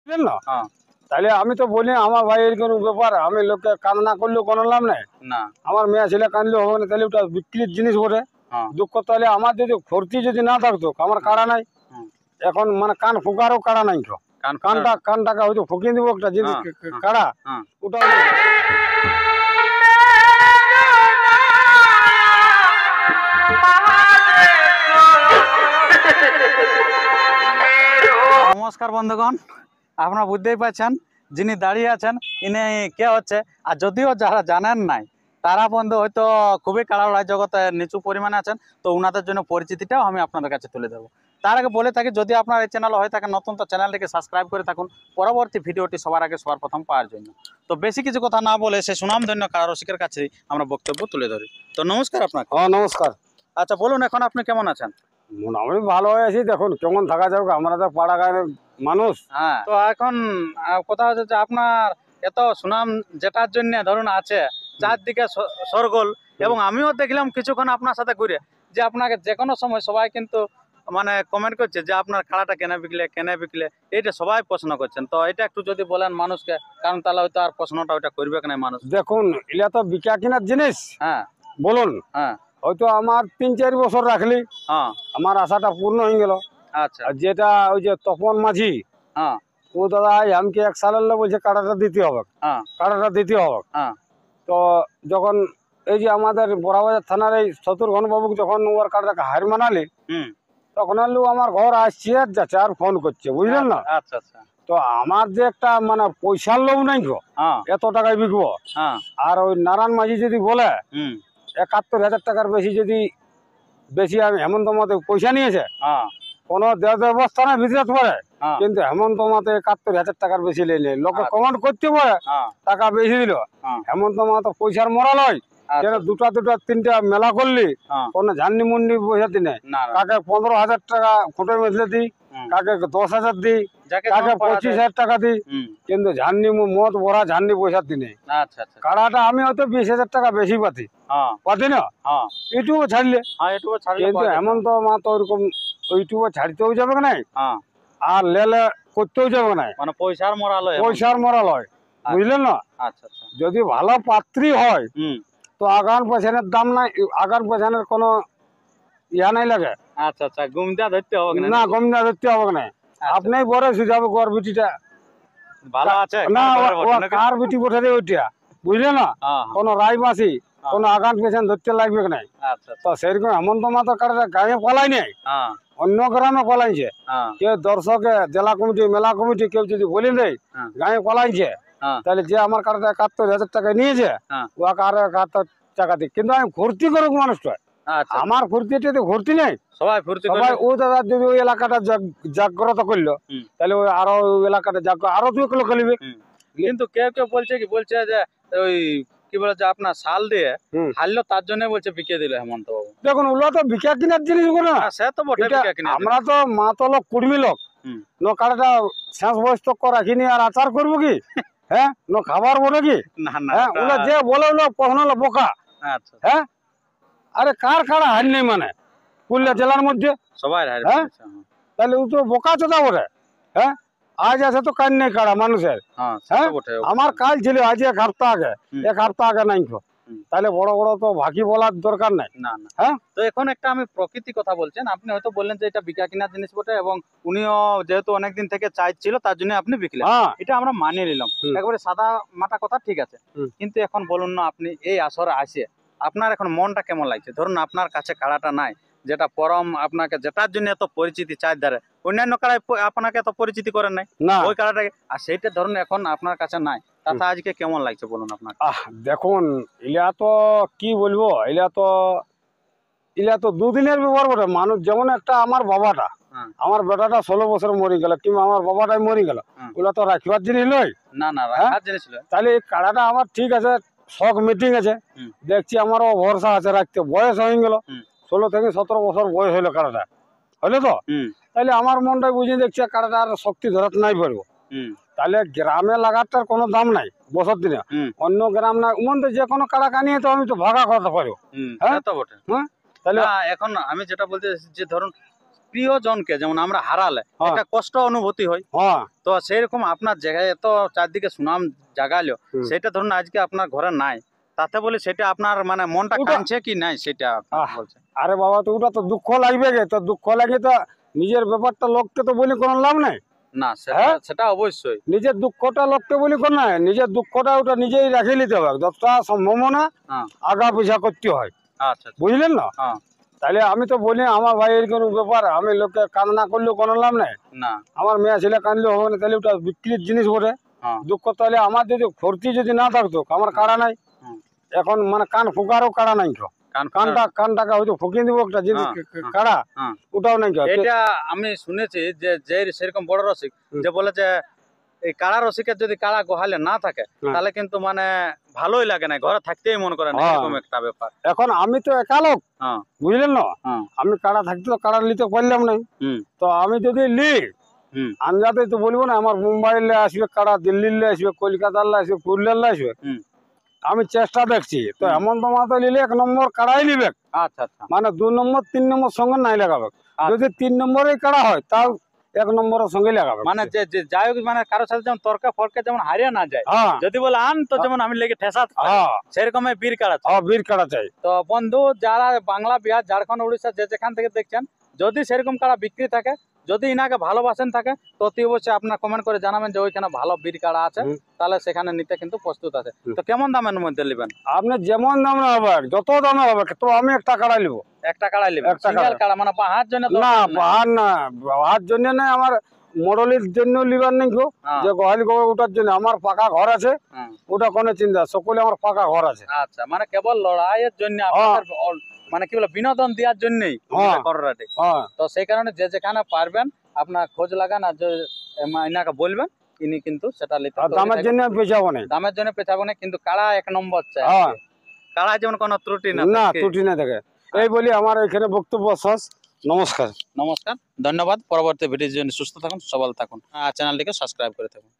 বুঝলেন না? তাহলে আমি তো বলি আমার ভাই এরকম ব্যাপার, আমি লোককে কান্না করলেও কোনো লাভ নাই না। আমার মেয়ে ছেলে কানলেও হবে না, তাহলে ওটা বিক্রির জিনিস বটে। দুঃখ তাহলে আমার যদি ক্ষতি যদি না থাকতো, আমার কাড়া নাই এখন, মানে কান ফুকারও কাড়া নাই, কানটাকে হয়তো ফুকিয়ে দিব একটা জিনিস কাড়া ওটা। নমস্কার বন্ধুগণ, আপনারা বুঝতেই পারছেন যিনি দাঁড়িয়ে আছেন ইনি কে হচ্ছে। আর যদিও যারা জানেন নাই তারা বন্ধু হয়তো খুবই কাড়াড়াই জগতে নিচু পরিমাণে আছেন, তো ওনাদের জন্য পরিচিতিটাও আমি আপনাদের কাছে তুলে দেবো। তার আগে বলে থাকি, যদি আপনার এই চ্যানেল হয়ে থাকে নতুন, তো চ্যানেলটিকে সাবস্ক্রাইব করে থাকুন পরবর্তী ভিডিওটি সবার আগে সবার প্রথম পাওয়ার জন্য। তো বেশি কিছু কথা না বলে সে সুনামধন্য কাড়া রসিকের কাছে আমরা বক্তব্য তুলে ধরি। তো নমস্কার আপনাকে। নমস্কার। আচ্ছা বলুন, এখন আপনি কেমন আছেন? মোটামুটি ভালো হয়ে আছি, দেখুন কেমন থাকা যাবে, আমরা তো পাড়া গায়ের মানুষ। হ্যাঁ, তো এখন কথা হচ্ছে যে আপনার এত সুনাম যেটার জন্য ধরুন আছে চারদিকে সরগোল, এবং আমিও দেখলাম কিছুক্ষণ আপনার সাথে ঘুরে যে আপনাকে যে কোনো সময় সবাই কিন্তু মানে কমেন্ট করছে যে আপনার কাড়াটা কেনে বিকলে এইটা সবাই প্রশ্ন করছেন। তো এটা একটু যদি বলেন মানুষকে, কারণ তাহলে হয়তো আর প্রশ্নটা ওইটা করবে না মানুষ। দেখুন এটা তো বিকা কিনার জিনিস। হ্যাঁ বলুন। হ্যাঁ, হয়তো আমার 3-4 বছর রাখলি আমার আশাটা পূর্ণ হয়ে গেল। আচ্ছা, আর যেটা ওই যে তপন মাঝি, ও দাদা আমাকে 1 সালের বলছে কাড়াটা দিতে হবে, কাড়াটা দিতে হবে। তো যখন এই যে আমাদের বড়াবাজার থানার এই শত্রুঘ্ন বাবু যখন ওর কাড়াটাকে হার মানালি, তখন আমার ঘর আসছে আর যাচ্ছে আর ফোন করছে, বুঝলেন না? আচ্ছা আচ্ছা। তো আমার যে একটা মানে পয়সার লোভ নাই গো, এত টাকায় বিকবো। আর ওই নারায়ণ মাঝি যদি বলে 71,000 টাকার বেশি আমি হেমন্ত মাতে পয়সা নিয়েছে, কোন ব্যবস্থা না ভিতরে পড়ে, কিন্তু হেমন্ত মাতে 71,000 টাকার বেশি লেনে লোকে কমেন্ট করতে পারে টাকা বেশি দিল। হেমন্ত মাতে পয়সার মরা লয়, দুটা 3টা মেলা করলি কোনো ঝান্ডি মুন্ডি পয়সা দি নাই। কাকে 15,000 টাকা খুঁটে মেঝলে দিই, কাকে 10,000 দিই, কাকে 25,000 টাকা দিই, কিন্তু ঝান্ডি মদ ভরা ঝান্ডি পয়সা দি নেই। কাড়াটা আমি হয়তো 20,000 টাকা বেশি পাতি না, ইউটিউবে ছাড়লে। কিন্তু হেমন্ত মাতো ওইরকম ইউটিউবে ছাড়তেও যাবে না আর লেলে করতেও যাবে না, মানে পয়সার মরা লয়, বুঝলেন না? যদি ভালো পাত্রী হয় তো আগান পেছনের দাম নাই, আগান পেছনের কোনো ইয়া নাই লাগে। আচ্ছা আচ্ছা, গুমদা ধরতে হবে না, গুমদা ধরতে হবে না। আপনি বড় সুঝাবে গোর বিটিটা ভালো আছে না, কার বিটি বসে দেবে ওইটা, বুঝলে না? কোনো রায়বাসী কোনো আগান পেছন ধরতে লাগবে না। তো সেরকম হেমন্ত মাতো কাড়াটা গায়ে পলাই নেই, অন্য গ্রামে পলাইছে। কেউ দর্শকে জেলা কমিটি মেলা কমিটি কেউ যদি বলে দেয় গায়ে পলাইছে, তাহলে যে আমার কাড়াটা 71,000 টাকা নিয়েছে ওকে আরো 71 টাকা দিই। কিন্তু আমি ভর্তি করুক মানুষটা, আমার ফুর্তিতে ভর্তি নেই, সবাই ও দাদা যদি ওই এলাকাটা জাগ্রত করলো, তাহলে ওই আরো ওই এলাকাটা আরো 2 লোক লিবে। কিন্তু কেউ কেউ বলছে যে ওই কি বলে যে আপনার সাল দিয়ে হারলো তার জন্য বলছে বিকিয়ে দিল হেমন্ত বাবু। দেখুন ওগুলো তো বিকা কিনার জিনিস বলে না, সে তো বটে। আমরা তো মাতো লোক কুড়মি লোক, কাড়াটা শেষ বয়স তক রাখিনি আর আচার করবো কি? হ্যাঁ, খাবার বলে কি? ওগুলো যে বলে ওগুলো কখনো বোকা। হ্যাঁ, আরে কার কাড়া হার নেই মানে পুরুলিয়া জেলার মধ্যে সবাই, হ্যাঁ, তাহলে ও তো বোকা চোদা বটে। হ্যাঁ, আজ আছে তো কান নেই কাড়া মানুষের। হ্যাঁ, আমার কাল ছিল আজ 1 সপ্তাহ আগে নাই, তাহলে বড় বড় তো ভাগি বলার দরকার নাই। হ্যাঁ, তো এখন একটা আমি প্রকৃতি কথা বলছেন, আপনি হয়তো বললেন যে এটা বিকা কিনা জিনিস বটে, এবং উনিও যেহেতু অনেকদিন থেকে চাইছিল তার জন্য আপনি বিকলেন, এটা আমরা মানিয়ে নিলাম। একবারে সাদা মাটা কথা ঠিক আছে, কিন্তু এখন বলুন না, আপনি এই আসরে আসে আপনার এখন মনটা কেমন লাগছে? ধরুন আপনার কাছে কাড়াটা নাই, যেটা পরম আপনাকে যেটার জন্য এত পরিচিতি চারধারে, অন্যান্য কাড়ায় আপনাকে এত পরিচিতি করেন নাই ওই কাড়াটাকে, আর সেইটা ধরুন এখন আপনার কাছে নাই, তাতে আজকে কেমন লাগছে বলুন আপনার? দেখুন ইলা তো কি বলবো, ইলা তো দুদিনের ব্যাপার বটে। মানুষ যেমন একটা আমার বাবাটা, আমার বেটাটা 16 বছর মরি গেল, কিংবা আমার বাবাটাই মরি গেল, ওগুলো তো রাখিবার জিনিস নয়। তাহলে এই কাড়াটা আমার ঠিক আছে, শখ মিটিং আছে, দেখছি আমারও ভরসা আছে রাখতে, বয়স হয়ে গেল 16 থেকে 17 বছর বয়স হইলো কাড়াটা, হইলো তো তাহলে আমার মনটাই বুঝিয়ে দেখছি কাড়াটা আর শক্তি ধরাতে নাই পারবো। তাহলে গ্রামে লাগাটার কোনো দাম নাই বছর দিনে, অন্য গ্রাম না মধ্যে যে কোনো কাড়া কানিয়ে তো আমি তো ভাগা করতে পারবো। হ্যাঁ, তাহলে এখন আমি যেটা বলতে যে ধরুন প্রিয়জনকে যেমন আমরা হারালে একটা কষ্ট অনুভূতি হয়, তো সেরকম আপনার জায়গায় এত চারদিকে সুনাম জাগালো, সেটা ধরুন আজকে আপনার ঘরে নাই, তাতে বলে সেটা আপনার মানে মনটা কাঁদছে কি নাই সেটা বলছে। আরে বাবা, তো ওটা তো দুঃখ লাগবে গে, তো দুঃখ লাগে তো নিজের ব্যাপারটা লোককে তো বলে কোনো লাভ নাই না, সেটা অবশ্যই নিজের দুঃখটা লোককে বলি কোন নাই, নিজের দুঃখটা ওটা নিজেই রাখে নিতে হবে, যতটা সম্ভাবনা আগা পিছা করতে হয়। আচ্ছা, বুঝলেন না? তাহলে আমি তো বলি আমার ভাইয়ের কোনো ব্যাপার, আমি লোককে কান্না করলেও কোনো লাভ নাই, আমার মেয়ে ছেলে কানলেও হবে না, তাহলে ওটা বিক্রির জিনিস বটে। দুঃখ তাহলে আমার যদি ভর্তি যদি না থাকতো, আমার কাড়া নাই এখন, মানে কান ফুকারও কাড়া নাই, কানটাকে হয়তো ফুকিয়ে দিব একটা জিনিস কাড়া, ওটাও নাই। এটা আমি শুনেছি যে সেরকম বড় রসিক যে বলে যে এই কাড়া রসিকের যদি কাড়া গোহালে না থাকে তাহলে কিন্তু মানে ভালোই লাগে না, ঘরে থাকতেই মনে করে না, এরকম একটা ব্যাপার। এখন আমি তো একা লোক, বুঝলেন না, আমি কাড়া থাকতে তো কাড়া নিতে পারলাম নাই, তো আমি যদি লি আনজাতে তো বলবো না আমার মুম্বাইলে আসবে কাড়া, দিল্লিলে আসবে, কলকাতার আসবে, পুরুলিয়ার আসবে, আমি চেষ্টা দেখছি। তো এমন তোমার তো নিলে 1 নম্বর কাড়াই নিবে, মানে 2 নম্বর 3 নম্বর সঙ্গে নাই লাগাবে, যদি 3 নম্বরে কাড়া হয় তাও 1 নম্বরের সঙ্গে লাগাবে, মানে যে যাই হোক, মানে কারোর সাথে যেমন তর্কা ফরকা যেমন হারিয়ে না যায়, যদি বলে আন তো যেমন আমি লেগে ঠেসা, সেরকম বীর কাড়া, বীর কাড়া চাই। তো বন্ধু যারা বাংলা, বিহার, ঝাড়খণ্ড, উড়িষ্যা যে যেখান থেকে দেখছেন, যদি সেরকম কাড়া বিক্রি থাকে, যদি ইনাকে ভালোবাসেন থাকে, তো অতি অবশ্যই আপনার কমেন্ট করে জানাবেন যে ওইখানে ভালো বীর কাড়া আছে, তাহলে সেখানে নিতে কিন্তু প্রস্তুত আছে। তো কেমন দামের মধ্যে নেবেন? আপনি যেমন দাম হবে, যত দামে হবে, তো আমি একটা কাড়াই নিব, একটা কাড়াই নেবেন, সিঙ্গেল কাড়া, মানে বাহার জন্য না, বাহার না, বাহার জন্য না, আমার মডেলের জন্য লিবার নেই গো, যে গোহালি গোবর ওটার জন্য আমার পাকা ঘর আছে, ওটা কোনো চিন্তা, সকলে আমার পাকা ঘর আছে। আচ্ছা, মানে কেবল লড়াইয়ের জন্য, মানে কি বলে বিনোদন দেওয়ার জন্যই, তো সেই কারণে যে যেখানে পারবেন আপনার খোঁজ লাগান, আর ইনাকে বলবেন, ইনি কিন্তু সেটা নিতে, দামের জন্য পেছাবো না, দামের জন্য পেছাবো না, কিন্তু কাড়া 1 নম্বর চাই, কাড়া যেমন কোনো ত্রুটি না, ত্রুটি না থাকে। এই বলি আমার এখানে বক্তব্য শেষ। নমস্কার, নমস্কার, ধন্যবাদ। পরবর্তী ভিডিওর জন্য সুস্থ থাকুন, সবল থাকুন, আর চ্যানেলটিকে সাবস্ক্রাইব করে থাকুন।